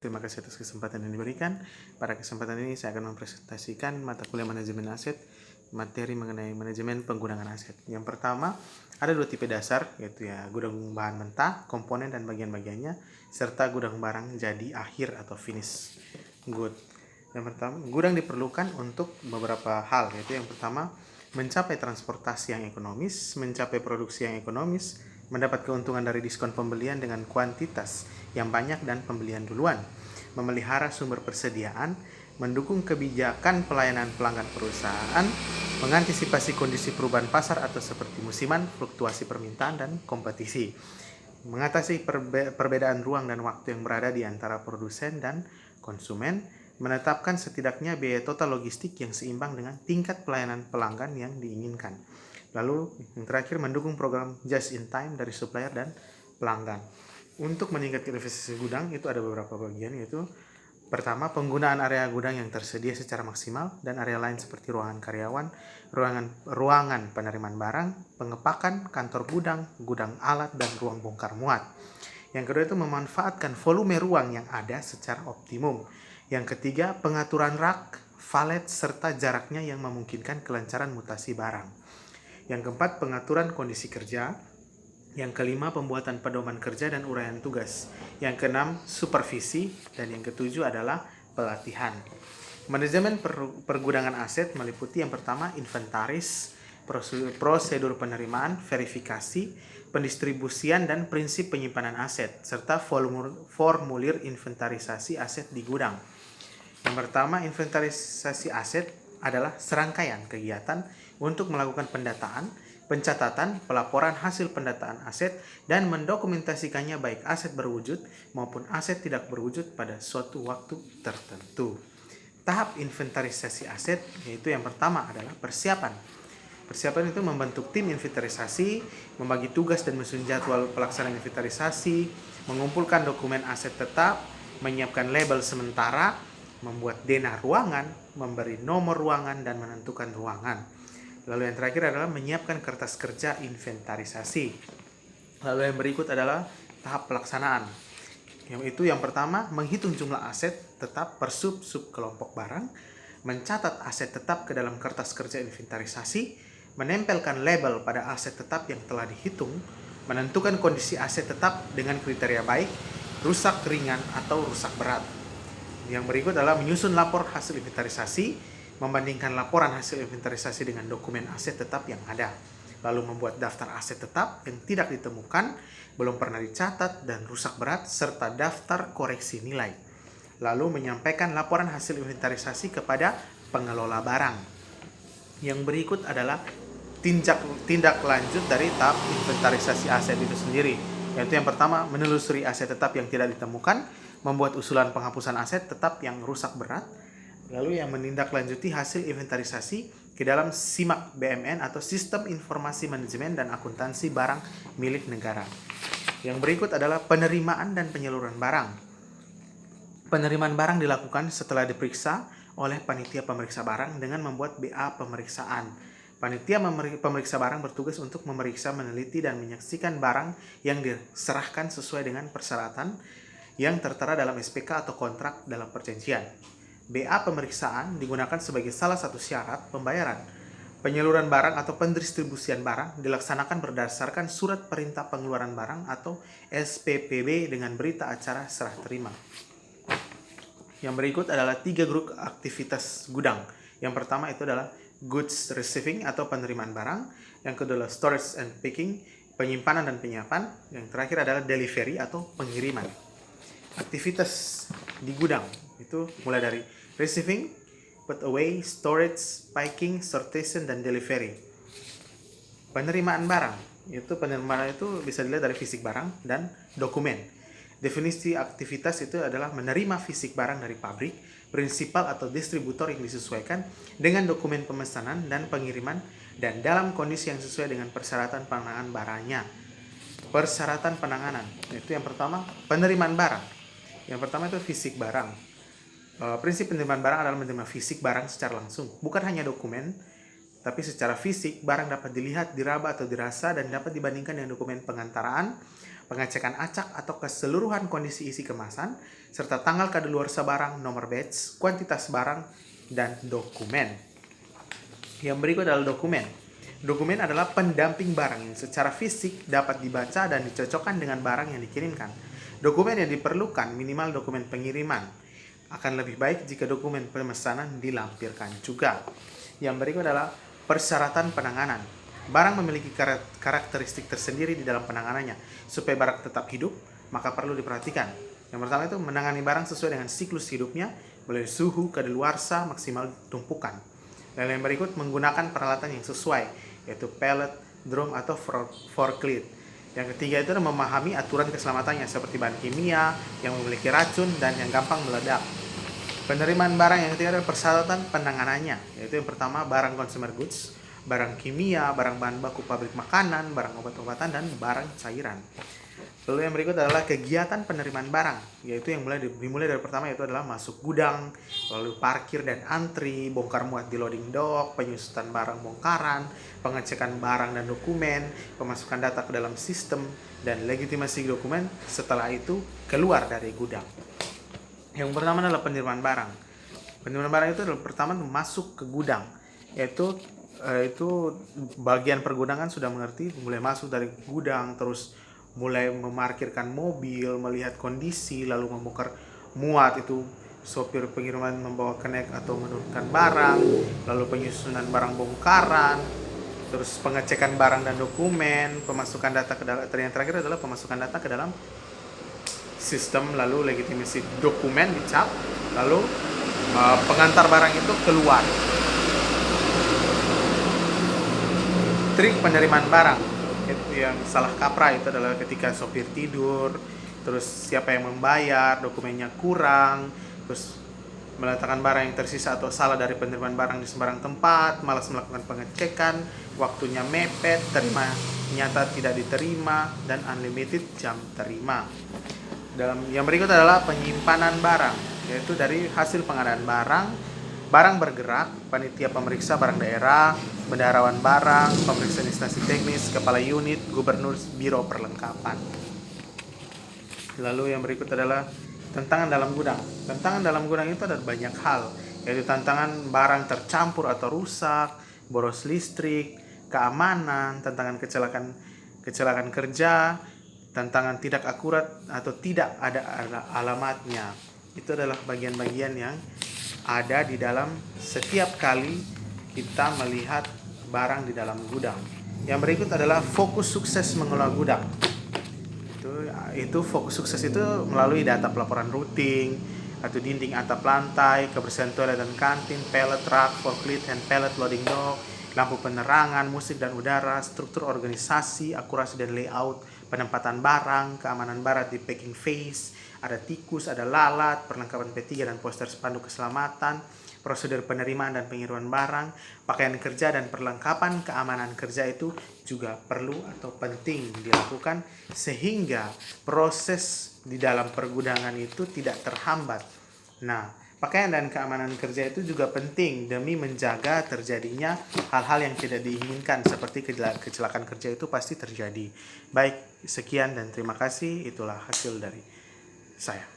Terima kasih atas kesempatan yang diberikan. Pada kesempatan ini saya akan mempresentasikan mata kuliah manajemen aset, materi mengenai manajemen penggunaan aset. Yang pertama, ada dua tipe dasar, yaitu gudang bahan mentah, komponen dan bagian-bagiannya, serta gudang barang jadi akhir atau finish good. Yang pertama, gudang diperlukan untuk beberapa hal, yaitu yang pertama, mencapai transportasi yang ekonomis, mencapai produksi yang ekonomis, mendapat keuntungan dari diskon pembelian dengan kuantitas yang banyak dan pembelian duluan, memelihara sumber persediaan, mendukung kebijakan pelayanan pelanggan perusahaan, mengantisipasi kondisi perubahan pasar atau seperti musiman, fluktuasi permintaan, dan kompetisi, mengatasi perbedaan ruang dan waktu yang berada di antara produsen dan konsumen, menetapkan setidaknya biaya total logistik yang seimbang dengan tingkat pelayanan pelanggan yang diinginkan. Lalu yang terakhir, mendukung program just in time dari supplier dan pelanggan. Untuk meningkatkan efisiensi gudang itu ada beberapa bagian, yaitu pertama, penggunaan area gudang yang tersedia secara maksimal dan area lain seperti ruangan karyawan, ruangan penerimaan barang, pengepakan, kantor gudang, gudang alat, dan ruang bongkar muat. Yang kedua itu memanfaatkan volume ruang yang ada secara optimum. Yang ketiga, pengaturan rak, valet, serta jaraknya yang memungkinkan kelancaran mutasi barang. Yang keempat, pengaturan kondisi kerja. Yang kelima, pembuatan pedoman kerja dan uraian tugas. Yang keenam, supervisi. Dan yang ketujuh adalah pelatihan. Manajemen pergudangan aset meliputi yang pertama, inventaris, prosedur penerimaan, verifikasi, pendistribusian, dan prinsip penyimpanan aset, serta formulir inventarisasi aset di gudang. Yang pertama, inventarisasi aset adalah serangkaian kegiatan untuk melakukan pendataan, pencatatan, pelaporan hasil pendataan aset, dan mendokumentasikannya baik aset berwujud maupun aset tidak berwujud pada suatu waktu tertentu. Tahap inventarisasi aset yaitu yang pertama adalah persiapan. Persiapan itu membentuk tim inventarisasi, membagi tugas dan menyusun jadwal pelaksanaan inventarisasi, mengumpulkan dokumen aset tetap, menyiapkan label sementara, membuat denah ruangan, memberi nomor ruangan, dan menentukan ruangan. Lalu yang terakhir adalah menyiapkan kertas kerja inventarisasi. Lalu yang berikut adalah tahap pelaksanaan. Yaitu yang pertama, menghitung jumlah aset tetap per sub kelompok barang, mencatat aset tetap ke dalam kertas kerja inventarisasi, menempelkan label pada aset tetap yang telah dihitung, menentukan kondisi aset tetap dengan kriteria baik, rusak ringan atau rusak berat. Yang berikut adalah menyusun lapor hasil inventarisasi, membandingkan laporan hasil inventarisasi dengan dokumen aset tetap yang ada, lalu membuat daftar aset tetap yang tidak ditemukan, belum pernah dicatat, dan rusak berat, serta daftar koreksi nilai. Lalu menyampaikan laporan hasil inventarisasi kepada pengelola barang. Yang berikut adalah tindak lanjut dari tahap inventarisasi aset itu sendiri, yaitu yang pertama, menelusuri aset tetap yang tidak ditemukan, membuat usulan penghapusan aset tetap yang rusak berat, lalu yang menindaklanjuti hasil inventarisasi ke dalam SIMAK BMN atau Sistem Informasi Manajemen dan Akuntansi Barang milik negara. Yang berikut adalah penerimaan dan penyaluran barang. Penerimaan barang dilakukan setelah diperiksa oleh panitia pemeriksa barang dengan membuat BA pemeriksaan. Panitia pemeriksa barang bertugas untuk memeriksa, meneliti, dan menyaksikan barang yang diserahkan sesuai dengan persyaratan yang tertera dalam SPK atau kontrak dalam perjanjian. BA pemeriksaan digunakan sebagai salah satu syarat pembayaran. Penyaluran barang atau pendistribusian barang dilaksanakan berdasarkan surat perintah pengeluaran barang atau SPPB dengan berita acara serah terima. Yang berikut adalah 3 grup aktivitas gudang. Yang pertama itu adalah goods receiving atau penerimaan barang. Yang kedua adalah storage and picking, penyimpanan dan penyiapan. Yang terakhir adalah delivery atau pengiriman. Aktivitas di gudang itu mulai dari receiving, put away, storage, packing, sortation, dan delivery. Penerimaan barang itu bisa dilihat dari fisik barang dan dokumen. Definisi aktivitas itu adalah menerima fisik barang dari pabrik, prinsipal atau distributor yang disesuaikan dengan dokumen pemesanan dan pengiriman dan dalam kondisi yang sesuai dengan persyaratan penanganan barangnya. Persyaratan penanganan itu yang pertama, penerimaan barang. Yang pertama itu fisik barang. Prinsip penerimaan barang adalah menerima fisik barang secara langsung, bukan hanya dokumen, tapi secara fisik barang dapat dilihat, diraba atau dirasa dan dapat dibandingkan dengan dokumen pengantaraan, pengecekan acak atau keseluruhan kondisi isi kemasan, serta tanggal kadaluarsa barang, nomor batch, kuantitas barang, dan dokumen. Yang berikut adalah dokumen. Dokumen adalah pendamping barang yang secara fisik dapat dibaca dan dicocokkan dengan barang yang dikirimkan. Dokumen yang diperlukan minimal dokumen pengiriman. Akan lebih baik jika dokumen pemesanan dilampirkan juga. Yang berikut adalah persyaratan penanganan. Barang memiliki karakteristik tersendiri di dalam penanganannya. Supaya barang tetap hidup, maka perlu diperhatikan. Yang pertama itu menangani barang sesuai dengan siklus hidupnya, mulai suhu, kadaluarsa, maksimal tumpukan. Dan yang berikut menggunakan peralatan yang sesuai, yaitu pellet, drum, atau forklift. Yang ketiga itu adalah memahami aturan keselamatannya seperti bahan kimia yang memiliki racun dan yang gampang meledak. Penerimaan barang yang ketiga adalah persyaratan penanganannya, yaitu yang pertama barang consumer goods, barang kimia, barang bahan baku pabrik makanan, barang obat-obatan, dan barang cairan. Lalu yang berikut adalah kegiatan penerimaan barang, yaitu yang dimulai dari pertama yaitu adalah masuk gudang, lalu parkir dan antri, bongkar muat di loading dock, penyusutan barang bongkaran, pengecekan barang dan dokumen, pemasukan data ke dalam sistem, dan legitimasi dokumen setelah itu keluar dari gudang. Yang pertama adalah penerimaan barang. Penerimaan barang itu adalah pertama masuk ke gudang, yaitu bagian pergudangan sudah mengerti, mulai masuk dari gudang, terus mulai memarkirkan mobil, melihat kondisi, lalu membongkar muat, itu sopir pengiriman membawa kenek atau menurunkan barang, lalu penyusunan barang bongkaran, terus pengecekan barang dan dokumen, pemasukan data ke dalam, yang terakhir adalah pemasukan data ke dalam sistem, lalu legitimasi dokumen dicap, lalu pengantar barang itu keluar. Trik penerimaan barang yang salah kaprah itu adalah ketika sopir tidur, terus siapa yang membayar, dokumennya kurang, terus meletakkan barang yang tersisa atau salah dari penerimaan barang di sembarang tempat, malas melakukan pengecekan, waktunya mepet, terima nyata tidak diterima, dan unlimited jam terima. Yang berikut adalah penyimpanan barang, yaitu dari hasil pengadaan barang bergerak, panitia pemeriksa barang daerah, bendaharawan barang, pemeriksa instansi teknis, kepala unit, gubernur, biro perlengkapan. Lalu yang berikut adalah tantangan dalam gudang. Tantangan dalam gudang itu ada banyak hal, yaitu tantangan barang tercampur atau rusak, boros listrik, keamanan, tantangan kecelakaan kerja, tantangan tidak akurat atau tidak ada alamatnya. Itu adalah bagian-bagian yang ada di dalam setiap kali kita melihat barang di dalam gudang. Yang berikut adalah fokus sukses mengelola gudang. Itu fokus sukses itu melalui data pelaporan routing atau dinding atap lantai, kebersihan toilet dan kantin, pallet truck, forklift and pallet loading dock, lampu penerangan, musik dan udara, struktur organisasi, akurasi dan layout, penempatan barang, keamanan barang di packing phase, ada tikus, ada lalat, perlengkapan P3 dan poster spanduk keselamatan, prosedur penerimaan dan pengiriman barang, pakaian kerja dan perlengkapan keamanan kerja itu juga perlu atau penting dilakukan sehingga proses di dalam pergudangan itu tidak terhambat. Nah, pakaian dan keamanan kerja itu juga penting demi menjaga terjadinya hal-hal yang tidak diinginkan seperti kecelakaan kerja itu pasti terjadi. Baik, sekian dan terima kasih. Itulah hasil dari saya.